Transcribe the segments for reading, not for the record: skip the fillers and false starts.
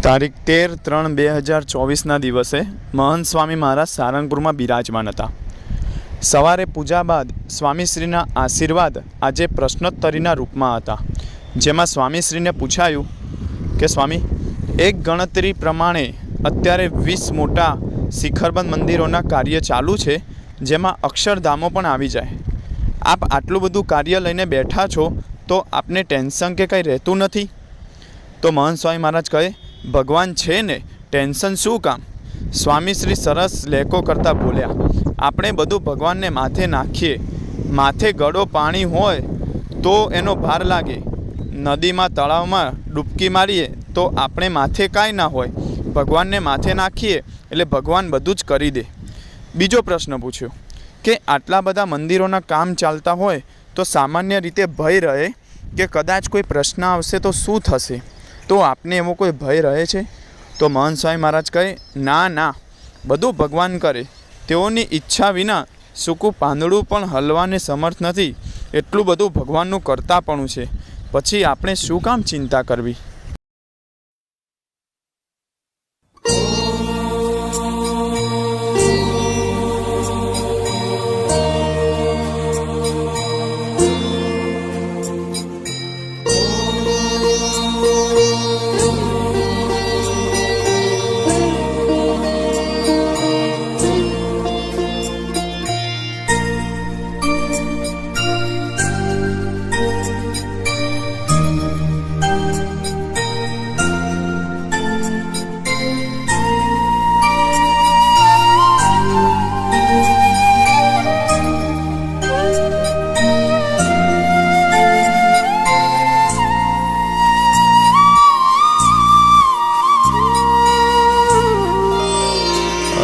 તારીખ 13/3/2024 દિવસે મહંત સ્વામી મહારાજ સારંગપુરમાં બિરાજમાન હતા। સવારે પૂજા બાદ સ્વામીશ્રીના આશીર્વાદ આજે પ્રશ્નોત્તરીના રૂપમાં હતા, જેમાં સ્વામીશ્રીને પૂછાયું કે સ્વામી, એક ગણતરી પ્રમાણે અત્યારે 20 મોટા શિખરબંધ મંદિરોના કાર્ય ચાલુ છે, જેમાં અક્ષરધામો પણ આવી જાય। આપ આટલું બધું કાર્ય લઈને બેઠા છો તો આપને ટેન્શન કે કંઈ રહેતું નથી? તો મહંત સ્વામી મહારાજ કહે, ભગવાન છે ને, ટેન્શન શું કામ? સ્વામીશ્રી સરસ લેકો કરતાં બોલ્યા, આપણે બધું ભગવાનને માથે નાખીએ। માથે ગળો પાણી હોય તો એનો ભાર લાગે, નદીમાં તળાવમાં ડૂબકી મારીએ તો આપણે માથે કાંઈ ના હોય, ભગવાનને માથે નાખીએ એટલે ભગવાન બધું જ કરી દે। બીજો પ્રશ્ન પૂછ્યો કે આટલા બધા મંદિરોના કામ ચાલતા હોય તો સામાન્ય રીતે ભય રહે કે કદાચ કોઈ પ્રશ્ન આવશે તો શું થશે? તો આપને એવો કોઈ ભય રહે છે? તો મહંત સ્વામી મહારાજ કહે, ના ના, બધું ભગવાન કરે, તેઓની ઈચ્છા વિના સૂકું પાંદડું પણ હલવાને સમર્થ નથી, એટલું બધું ભગવાનનું કરતાપણું છે, પછી આપણે શું કામ ચિંતા કરવી?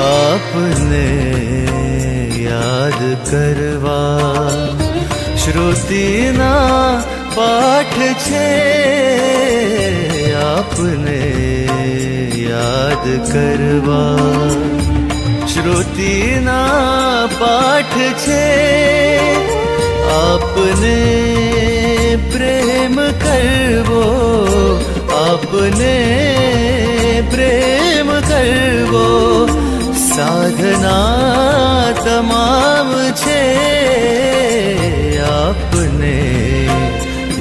आपने याद करवा श्रुतिना पाठ छे, आपने याद करवा श्रुतिना पाठ छे, आपने प्रेम करवो, आपने प्रेम करवो, साधना तमाम छे, आपने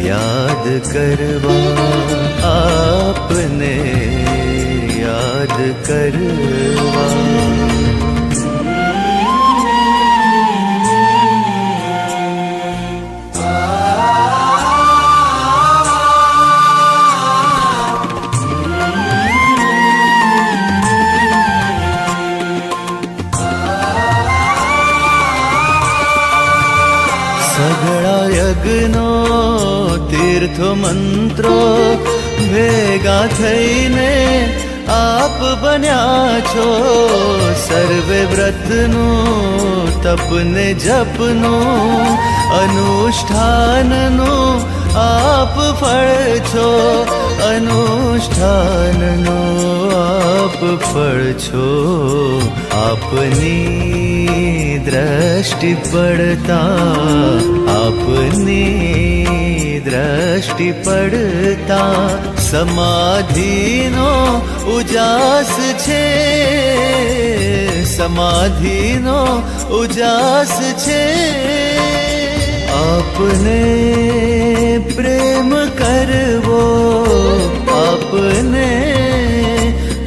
याद करवा, आपने याद करवा। સઘળા યજ્ઞો તીર્થો મંત્રો ભેગા થઈને આપ બન્યા છો, સર્વે વ્રતનું તપને જપનું અનુષ્ઠાનનું આપ ફળ છો, અનુષ્ઠાનનું આપ ફળ છો। આપની દ્રષ્ટિ પડતા, આપની દ્રષ્ટિ પડતા સમાધિનો ઉજાસ છે, સમાધિનો ઉજાસ છે। આપને પ્રેમ કરવો, આપને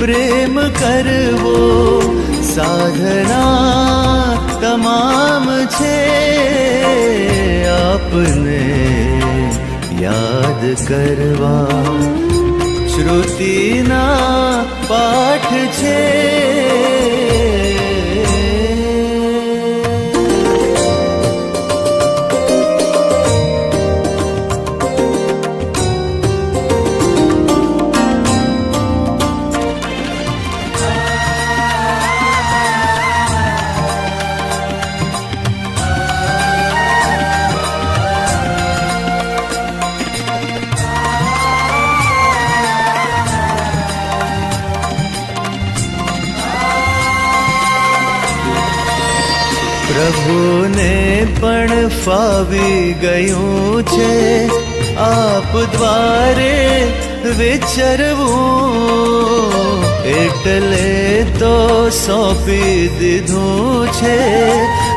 પ્રેમ કરવો, સાધના તમામ છે, આપને યાદ કરવા શ્રુતિના પાઠ છે। પ્રભુને પણ ફાવી ગયું છે, આપ દ્વારે વિચરવું, એટલે તો સોંપી દીધું છે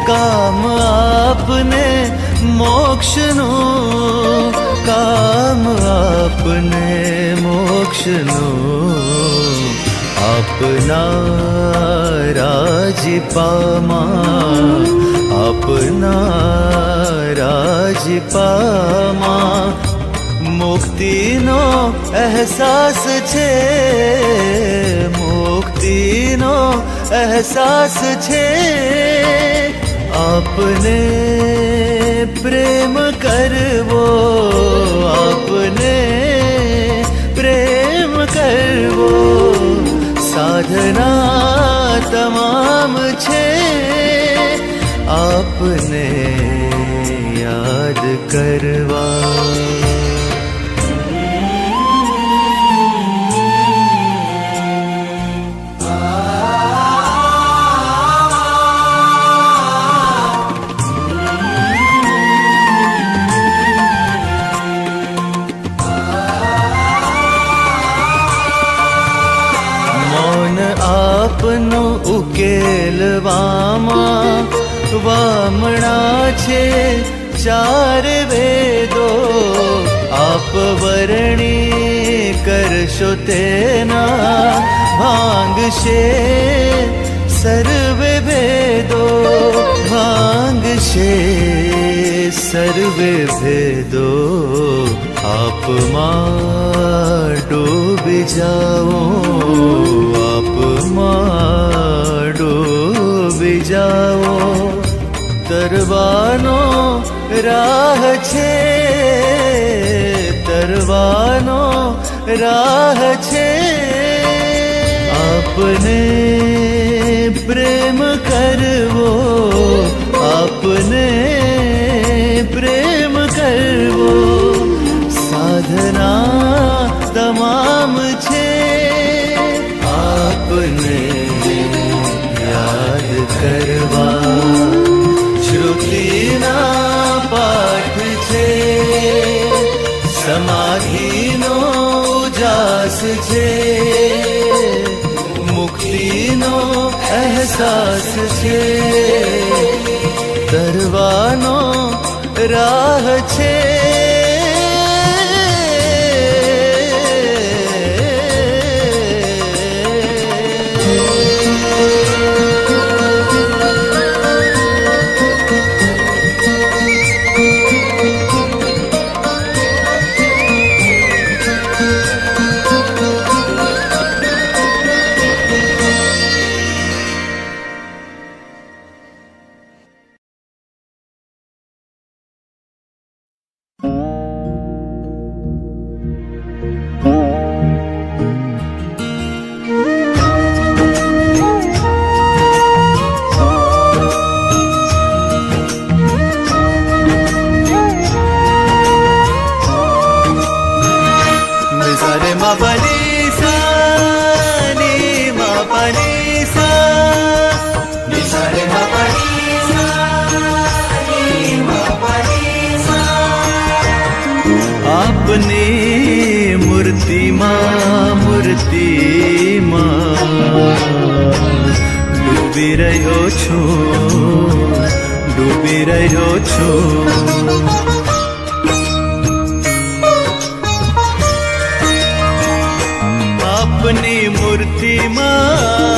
કામ આપને મોક્ષનું, કામ આપને મોક્ષનું. આપના રાજીપામાં, આપના રાજીપામાં મુક્તિનો અહેસાસ છે, મુક્તિનો અહેસાસ છે. આપને પ્રેમ કરવો, આપને પ્રેમ કરવો સાધના તમામ છે. આપને યાદ કરવા. આપનું ઉકેલવામાં વામણા છે ચાર વેદો. આપ વર્ણી કરશો તેના ભાંગશે સર્વે ભેદો, ભાંગશે સર્વે ભેદો. આપમાં ડૂબી જાઓ, આપમાં ડૂબી જાઓ. તરવાનો રાહ છે, તરવાનો રાહ છે. આપને પ્રેમ કરવો, આપને પ્રેમ કરવો સાધના તમામ છે. આપને યાદ કરવા શ્રુતિના પાઠ છે, સમાધિનો ઉજાસ છે, મુક્તિનો અહેસાસ છે. તરવાનો રાહ છે. આપની મૂર્તિમાં, મૂર્તિમાં ડૂબી રહ્યો છું, ડૂબી રહ્યો છું. આપની મૂર્તિમાં